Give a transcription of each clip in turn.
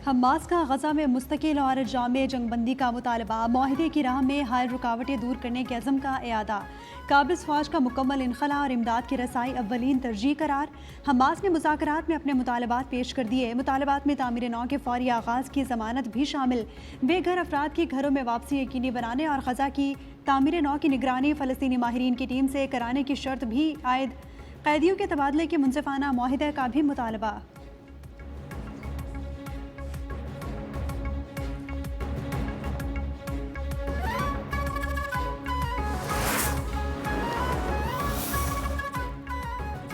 Hamas का गजा में मुस्तकिल और जामे जंगबंदी का मुतालबा, माहिदे की राह में हाल रुकावटें दूर करने के अज़म का इयादा, काबिज़ फ़ौज का मुकम्मल इनखला और इमदाद की रसाई अव्वलीन तरजीह करार। हमास ने मुज़ाकरात में अपने मुतालबात पेश कर दिए। मुतालबात में तामीर नौ के फ़ौरी आगाज़ की ज़मानत भी शामिल, बेघर अफराद की घरों में वापसी यकीनी बनाने और गजा की तामीर नौ की निगरानी फ़लस्तीनी माहिरीन की टीम से कराने की शर्त भी आयद। कैदियों के तबादले के मुनसिफाना माहिदे का भी मुतालबा।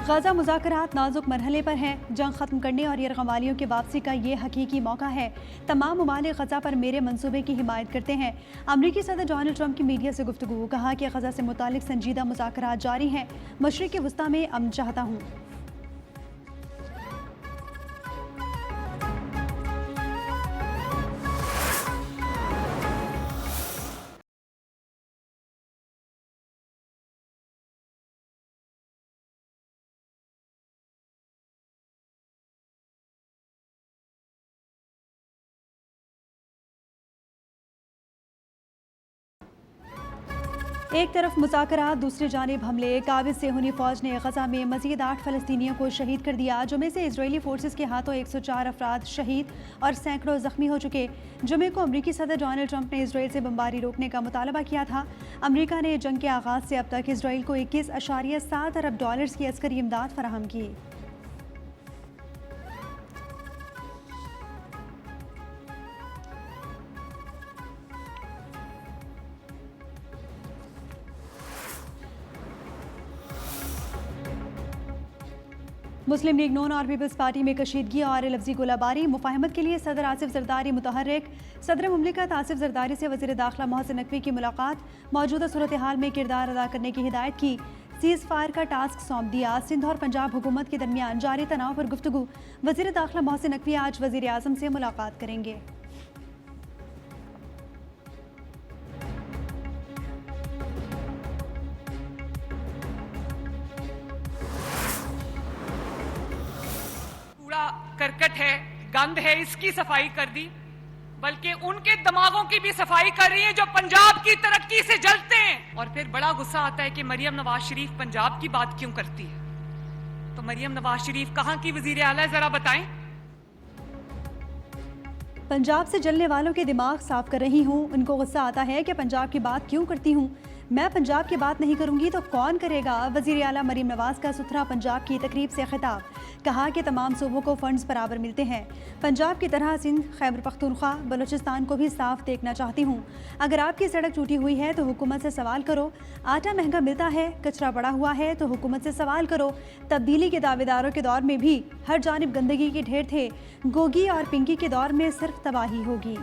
गाज़ा मुज़ाकरात नाजुक मरहले पर हैं। जंग ख़त्म करने और यरग़मालियों की वापसी का ये हकीकी मौका है। तमाम ममालिक गज़ा पर मेरे मंसूबे की हिमायत करते हैं। अमरीकी सदर डोनाल्ड ट्रंप की मीडिया से गुफ्तगू, कहा कि गज़ा से मुतालिक संजीदा मुज़ाकरात जारी हैं। मशरिक़ वस्ता में अमन चाहता हूँ। एक तरफ मुज़ाकरात, दूसरी जानिब हमले। काबिज़ सेहूनी फ़ौज ने गज़ा में मज़ीद 8 फ़लस्तीनियों को शहीद कर दिया, जिनमें से इजरायली फोर्सेस के हाथों 104 अफराद शहीद और सैकड़ों ज़ख्मी हो चुके। जुमे को अमरीकी सदर डोनाल्ड ट्रंप ने इसराइल से बमबारी रोकने का मुतालबा किया था। अमरीका ने जंग के आगाज़ से अब तक इसराइल को 21.7 अरब डॉलर्स की अस्करी इमदाद फराहम की। मुस्लिम लीग नून और पीपल्स पार्टी में कशीदगी और लफ्जी गोलाबारी। मुफाहमत के लिए सदर आसिफ जरदारी मुतहर्रिक। सदर मुमलिकत आसिफ जरदारी से वज़ीर दाखिला मोहसिन नकवी की मुलाकात, मौजूदा सूरत हाल में किरदार अदा करने की हिदायत की। सीज़ फायर का टास्क सौंप दिया। सिंध और पंजाब हुकूमत के दरमियान जारी तनाव पर गुफ्तगू। वज़ीर दाखिला मोहसिन नकवी आज वज़ीर आज़म से मुलाकात करेंगे। करकट है, गंद है, इसकी सफाई कर दी, बल्कि उनके दिमागों की भी सफाई कर रही है जो पंजाब की तरक्की से जलते हैं। और फिर बड़ा गुस्सा आता है कि मरियम नवाज शरीफ पंजाब की बात क्यों करती है। तो मरियम नवाज शरीफ कहां की वजीर आला है, जरा बताएं। पंजाब से जलने वालों के दिमाग साफ कर रही हूँ। उनको गुस्सा आता है कि पंजाब की बात क्यों करती हूँ। मैं पंजाब की बात नहीं करूंगी तो कौन करेगा। वज़ीर आला मरीम नवाज का सुथरा पंजाब की तकरीब से खिताब, कहा कि तमाम सूबों को फंड्स बराबर मिलते हैं। पंजाब की तरह सिंध, खैबर पख्तूनख्वा, बलूचिस्तान को भी साफ देखना चाहती हूँ। अगर आपकी सड़क टूटी हुई है तो हुकूमत से सवाल करो। आटा महंगा मिलता है, कचरा बड़ा हुआ है तो हुकूमत से सवाल करो। तब्दीली के दावेदारों के दौर में भी हर जानिब गंदगी के ढेर थे। गोगी और पिंकी के दौर में सिर्फ तबाही होगी।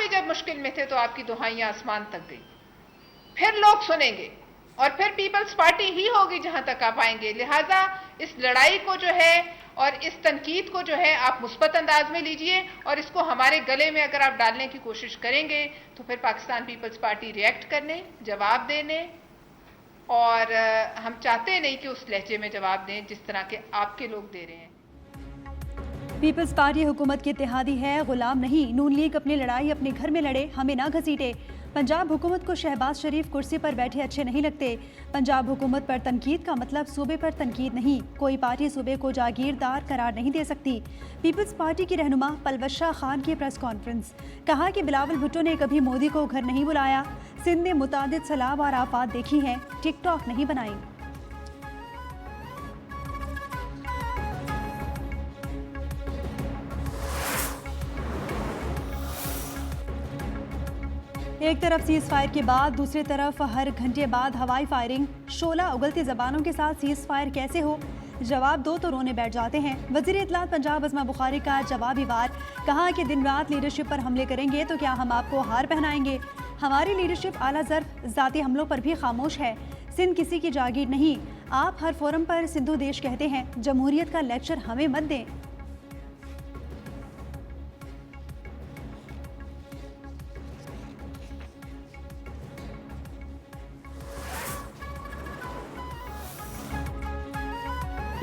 जब मुश्किल में थे तो आपकी दुहाइयां आसमान तक गई। फिर लोग सुनेंगे और फिर पीपल्स पार्टी ही होगी जहां तक आप आएंगे। लिहाजा इस लड़ाई को जो है और इस तनकीद को जो है आप मुस्बत अंदाज में लीजिए और इसको हमारे गले में अगर आप डालने की कोशिश करेंगे तो फिर पाकिस्तान पीपल्स पार्टी रिएक्ट करने, जवाब देने, और हम चाहते नहीं कि उस लहजे में जवाब दें जिस तरह के आपके लोग दे रहे हैं। पीपल्स पार्टी हुकूमत की इत्तेहादी है, गुलाम नहीं। नून लीग अपनी लड़ाई अपने घर में लड़े, हमें ना घसीटे। पंजाब हुकूमत को शहबाज शरीफ कुर्सी पर बैठे अच्छे नहीं लगते। पंजाब हुकूमत पर तनकीद का मतलब सूबे पर तनकीद नहीं। कोई पार्टी सूबे को जागीरदार करार नहीं दे सकती। पीपल्स पार्टी की रहनुमा पलवशा खान की प्रेस कॉन्फ्रेंस, कहा कि बिलावल भुट्टो ने कभी मोदी को घर नहीं बुलाया। सिंध ने मुतादिद सैलाब और आफात देखी हैं, टिकटॉक नहीं बनाई। एक तरफ सीज़ फायर के बाद दूसरी तरफ हर घंटे बाद हवाई फायरिंग। शोला उगलती जबानों के साथ सीज़ फायर कैसे हो, जवाब दो तो रोने बैठ जाते हैं। वज़ीर इत्तलात पंजाब अज़मा बुखारी का जवाबी वार, कहा कि दिन रात लीडरशिप पर हमले करेंगे तो क्या हम आपको हार पहनाएंगे। हमारी लीडरशिप आला ज़र्फ़ ज़ाती हमलों पर भी खामोश है। सिंध किसी की जागीर नहीं। आप हर फोरम पर सिंधु देश कहते हैं, जमहूरियत का लेक्चर हमें मत दें।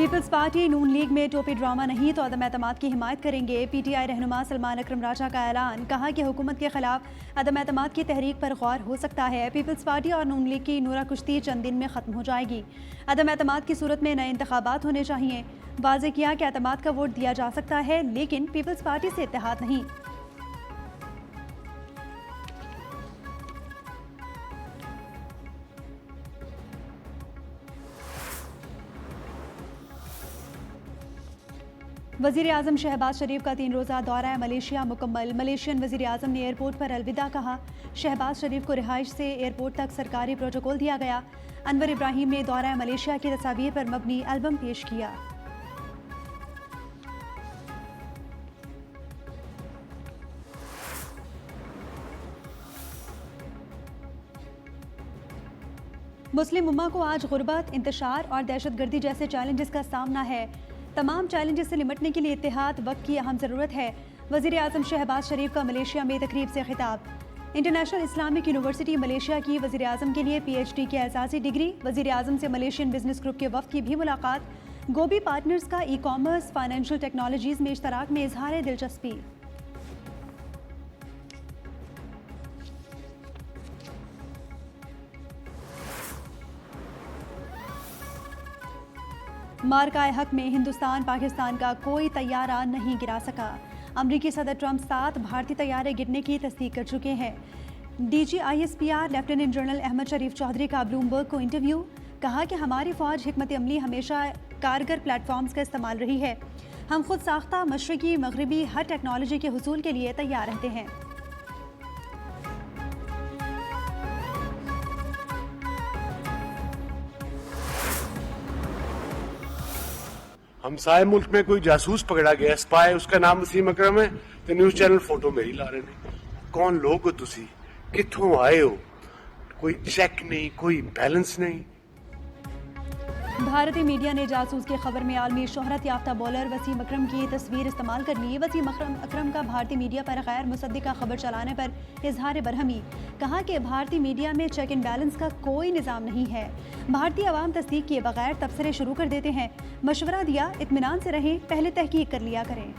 पीपल्स पार्टी नून लीग में टोपी ड्रामा नहीं तो अदम एतमाद की हिमायत करेंगे। पीटीआई रहनुमा सलमान अकरम राजा का ऐलान, कहा कि हुकूमत के खिलाफ अदम एतमाद की तहरीक पर गौर हो सकता है। पीपल्स पार्टी और नून लीग की नूरा कुश्ती चंद दिन में ख़त्म हो जाएगी। अदम एतमाद की सूरत में नए इंतखाबात होने चाहिए। वाज़ेह किया कि एतमाद का वोट दिया जा सकता है लेकिन पीपल्स पार्टी से इत्तेहाद नहीं। वज़ीर आज़म शहबाज शरीफ का 3 रोज़ा दौरा मलेशिया मुकम्मल। मलेशियन वज़ीर आज़म ने एयरपोर्ट पर अलविदा कहा। शहबाज शरीफ को रिहाइश से एयरपोर्ट तक सरकारी प्रोटोकॉल दिया गया। अनवर इब्राहिम ने दौरा मलेशिया की तस्वीर पर मबनी एल्बम पेश किया। मुस्लिम उम्मा को आज गुर्बत, इंतशार और दहशतगर्दी जैसे चैलेंजेस का सामना है। तमाम चैलेंजेस से निपटने के लिए इत्तेहाद वक्त की अहम ज़रूरत है। वज़ीर आज़म शहबाज शरीफ का मलेशिया में तकरीब से खिताब। इंटरनेशनल इस्लामिक यूनिवर्सिटी मलेशिया की वज़ीर आज़म के लिए PhD की एजाज़ी डिग्री। वज़ीर आज़म से मलेशियन बिजनेस ग्रुप के वफ़द की भी मुलाकात। गोबी पार्टनर्स का ई-कॉमर्स फाइनेंशियल टेक्नोलॉजीज़ में इश्तराक में इजहार दिलचस्पी। मार्काए हक में हिंदुस्तान पाकिस्तान का कोई तैयारा नहीं गिरा सका। अमरीकी सदर ट्रंप 7 भारतीय तैयारे गिरने की तस्दीक कर चुके हैं। DG ISPR lieutenant general Ahmed Sharif Chaudhry का ब्लूमबर्ग को इंटरव्यू, कहा कि हमारी फ़ौज हिकमत अमली हमेशा कारगर प्लेटफॉर्म्स का इस्तेमाल रही है। हम खुद साख्ता मशरकी मगरबी हर टेक्नोलॉजी के हुसूल के लिए तैयार रहते हैं। हमसाए मुल्क में कोई जासूस पकड़ा गया, स्पाई, उसका नाम वसीम अकरम है, तो न्यूज़ चैनल फोटो मेरी ला रहे ने। कौन लोग हो तुसी, कित्थों आए हो? कोई चेक नहीं, कोई बैलेंस नहीं। भारतीय मीडिया ने जासूस की खबर में आलमी शोहरत याफ्ता बॉलर वसीम अकरम की तस्वीर इस्तेमाल कर ली। वसीम अकरम का भारतीय मीडिया पर गैर मुसद्दिका खबर चलाने पर इजहार बरहमी, कहा कि भारतीय मीडिया में चेक एंड बैलेंस का कोई निज़ाम नहीं है। भारतीय अवाम तस्दीक किए बगैर तबसरे शुरू कर देते हैं। मशवरा दिया, इत्मीनान से रहें, पहले तहकीक कर लिया करें।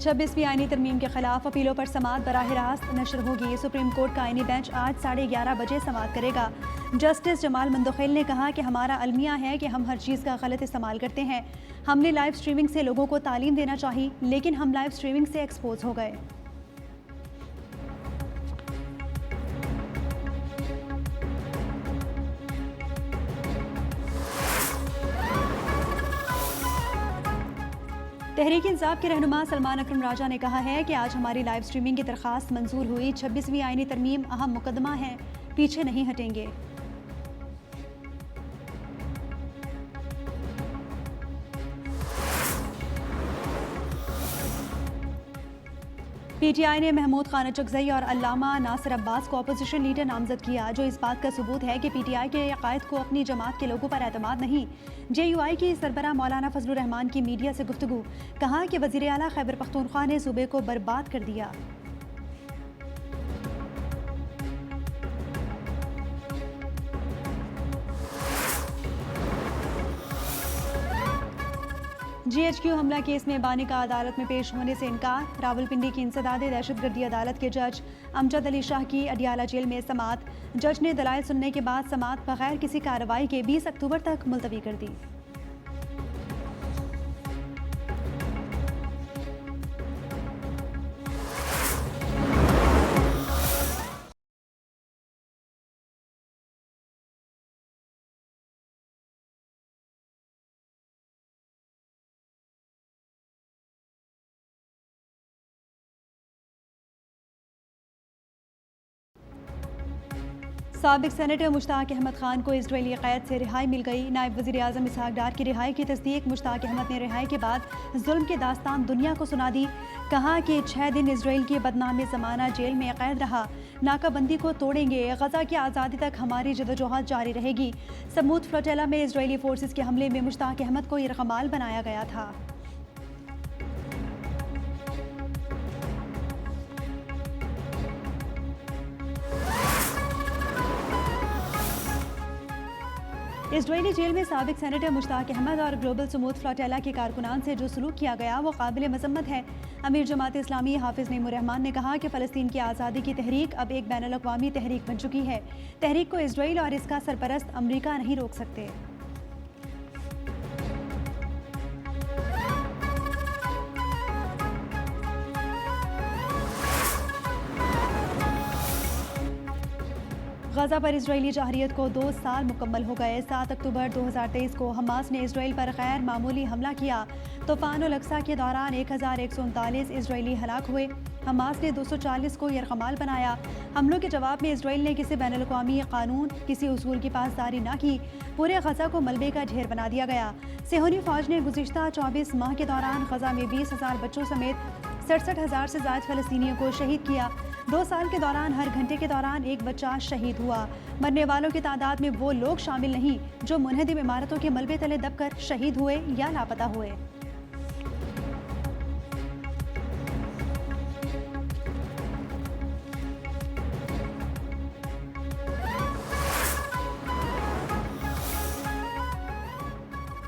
26वीं आईनी तरमीम के खिलाफ अपीलों पर समाअत बराह रास्त नशर होगी। सुप्रीम कोर्ट का आईनी बेंच आज 11:30 बजे समाअत करेगा। जस्टिस जमाल मंदोखेल ने कहा कि हमारा अलमिया है कि हम हर चीज़ का गलत इस्तेमाल करते हैं। हमने लाइव स्ट्रीमिंग से लोगों को तालीम देना चाहिए, लेकिन हम लाइव स्ट्रीमिंग से एक्सपोज हो गए। तहरीक इंसाफ के रहनुमा सलमान अकरम राजा ने कहा है कि आज हमारी लाइव स्ट्रीमिंग की दरख्वास्त मंजूर हुई। 26वीं आईनी तरमीम अहम मुकदमा है, पीछे नहीं हटेंगे। PTI ने महमूद खान अचकज़ई और अल्लामा नासिर अब्बास को अपोजिशन लीडर नामजद किया, जो इस बात का सबूत है कि PTI के अकायद को अपनी जमात के लोगों पर एतमाद नहीं। JUI की सरबराह मौलाना फजलुर रहमान की मीडिया से गुफ्तगू, कहा कि वज़ीर आला खैबर पख्तूनख्वा ने सूबे को बर्बाद कर दिया। GHQ हमला केस में बानी का अदालत में पेश होने से इनकार। रावलपिंडी की इंसदाद दहशतगर्दी अदालत के जज अमजद अली शाह की अडियाला जेल में समाअत। जज ने दलाइल सुनने के बाद समाअत बगैर किसी कार्रवाई के 20 अक्टूबर तक मुलतवी कर दी। साबिक सेनेटर मुश्ताक अहमद खान को इजरायली कैद से रिहाई मिल गई। नायब वज़ीर आज़म इसहाक डार की रिहाई की तस्दीक मुश्ताक अहमद ने रिहाई के बाद जुल्म की दास्तान दुनिया को सुना दी। कहा कि 6 दिन इसराइल की बदनामी ज़माना जेल में कैद रहा। नाकाबंदी को तोड़ेंगे, गजा की आज़ादी तक हमारी जदोजहद जारी रहेगी। समूद फ्लोटेला में इसराइली फोर्सेस के हमले में मुश्ताक अहमद को यरगमाल बनाया गया था। इजरायली जेल में साबिक सेनेटर मुश्ताक अहमद और ग्लोबल सुमूद फ्लोटेला के कारकुनान से जो सलूक किया गया वो काबिल मजम्मत है। अमीर जमात इस्लामी हाफिज नईमुर्रहमान ने कहा कि फ़लस्तीन की आज़ादी की तहरीक अब एक बैनुल अक़वामी तहरीक बन चुकी है। तहरीक को इजराइल और इसका सरपरस्त अमरीका नहीं रोक सकते। गजा पर इजरायली जहरीत को 2 साल मुकम्मल हो गए। 7 अक्टूबर 2023 को हमास ने इसराइल पर गैर मामूली हमला किया। तूफ़ान अल-अक्सा के दौरान 1139 इजरायली हलाक हुए। हमास ने 240 को यरगमाल बनाया। हमलों के जवाब में इसराइल ने किसी बैनुल अक़वामी कानून, किसी उसूल की पासदारी न की। पूरे गजा को मलबे का ढेर बना दिया गया। सेहूनी फ़ौज ने गुज़िश्ता 24 माह के दौरान गजा में 20,000 बच्चों समेत 67,000 से ज़ायद फ़लस्तीनियों को शहीद किया। 2 साल के दौरान हर घंटे के दौरान एक बच्चा शहीद हुआ। मरने वालों की तादाद में वो लोग शामिल नहीं जो मुनहदिम इमारतों के मलबे तले दबकर शहीद हुए या लापता हुए।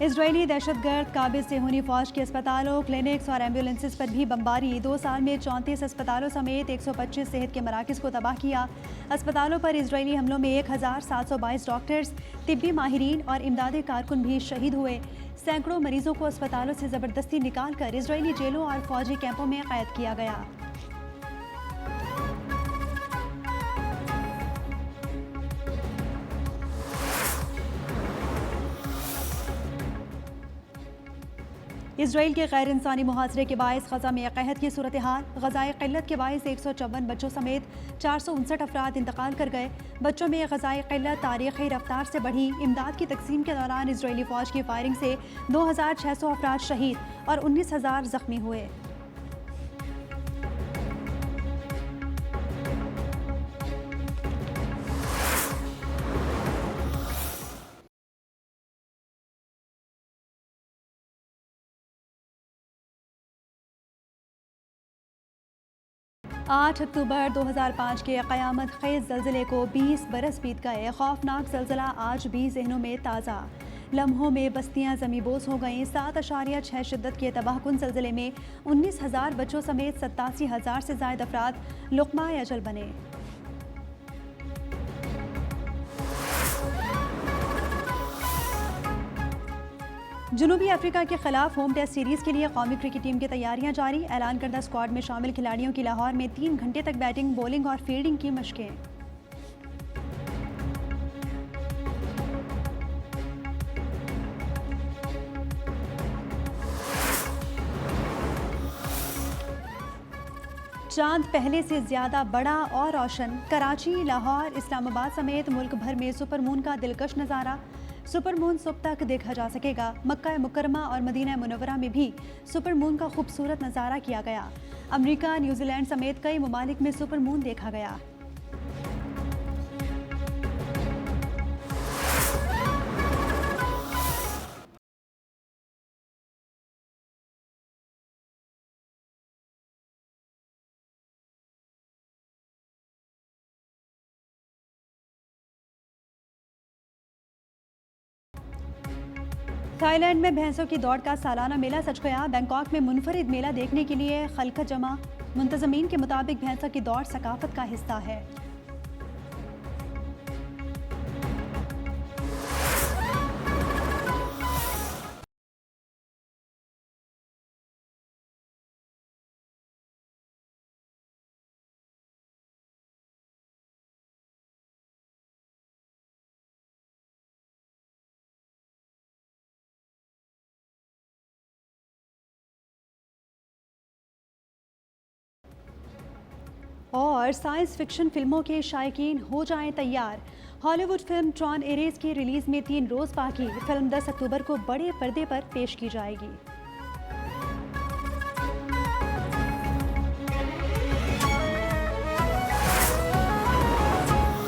इजरायली दहशतगर्द काबिज सेहूनी फ़ौज के अस्पतालों, क्लिनिक्स और एम्बुलेंसेस पर भी बमबारी। 2 साल में 34 अस्पतालों समेत 125 सेहत के मराकज़ को तबाह किया। अस्पतालों पर इजरायली हमलों में 1722 डॉक्टर्स, तिब्बी माहिरीन और इमदादी कारकुन भी शहीद हुए। सैकड़ों मरीजों को अस्पतालों से ज़बरदस्ती निकाल कर इजरायली जेलों और फौजी कैंपों में कैद किया गया। इसराइल के गैर इंसानी मुहासरे के बायस गजा में कहत की सूरत हाल। गजाए क़िल्लत के बायस 154 बच्चों समेत 459 अफराद इंतकाल कर गए। बच्चों में गजाए क़िल्लत तारीख़ी रफ्तार से बढ़ी। इमदाद की तकसीम के दौरान इसराइली फ़ौज की फायरिंग से 2600 अफराद शहीद और 19,000 ज़ख्मी हुए। आठ अक्टूबर 2005 के क़यामत खेज़ ज़लज़ले को 20 बरस बीत गए। खौफनाक ज़लज़ला आज भी ज़हनों में ताज़ा। लम्हों में बस्तियां ज़मींबोस हो गईं। 7.6 शिद्दत के तबाहकुन ज़लज़ले में 19,000 बच्चों समेत 87,000 से ज़ायद अफराद लुक़मा अजल बने। जनूबी अफ्रीका के खिलाफ होम टेस्ट सीरीज़ के लिए कौमी क्रिकेट टीम की तैयारियां जारी। ऐलान करदा स्क्वाड में शामिल खिलाड़ियों की लाहौर में 3 घंटे तक बैटिंग, बॉलिंग और फील्डिंग की मशकें। चांद पहले से ज़्यादा बड़ा और रोशन। कराची, लाहौर, इस्लामाबाद समेत मुल्क भर में सुपर मून का दिलकश नज़ारा। सुपर मून सुबह तक देखा जा सकेगा। मक्का मुकरमा और मदीना मुनव्वरा में भी सुपर मून का खूबसूरत नज़ारा किया गया। अमेरिका, न्यूजीलैंड समेत कई ममालिक में सुपर मून देखा गया। थाईलैंड में भैंसों की दौड़ का सालाना मेला सज गया। बैंकॉक में मुनफरिद मेला देखने के लिए खलकत जमा। मुंतज़मीन के मुताबिक भैंसों की दौड़ सकाफत का हिस्सा है। और साइंस फिक्शन फिल्मों के शायकीन हो जाएं तैयार। हॉलीवुड फिल्म ट्रॉन एरेस की रिलीज़ में 3 रोज़ बाकी। फिल्म 10 अक्टूबर को बड़े पर्दे पर पेश की जाएगी।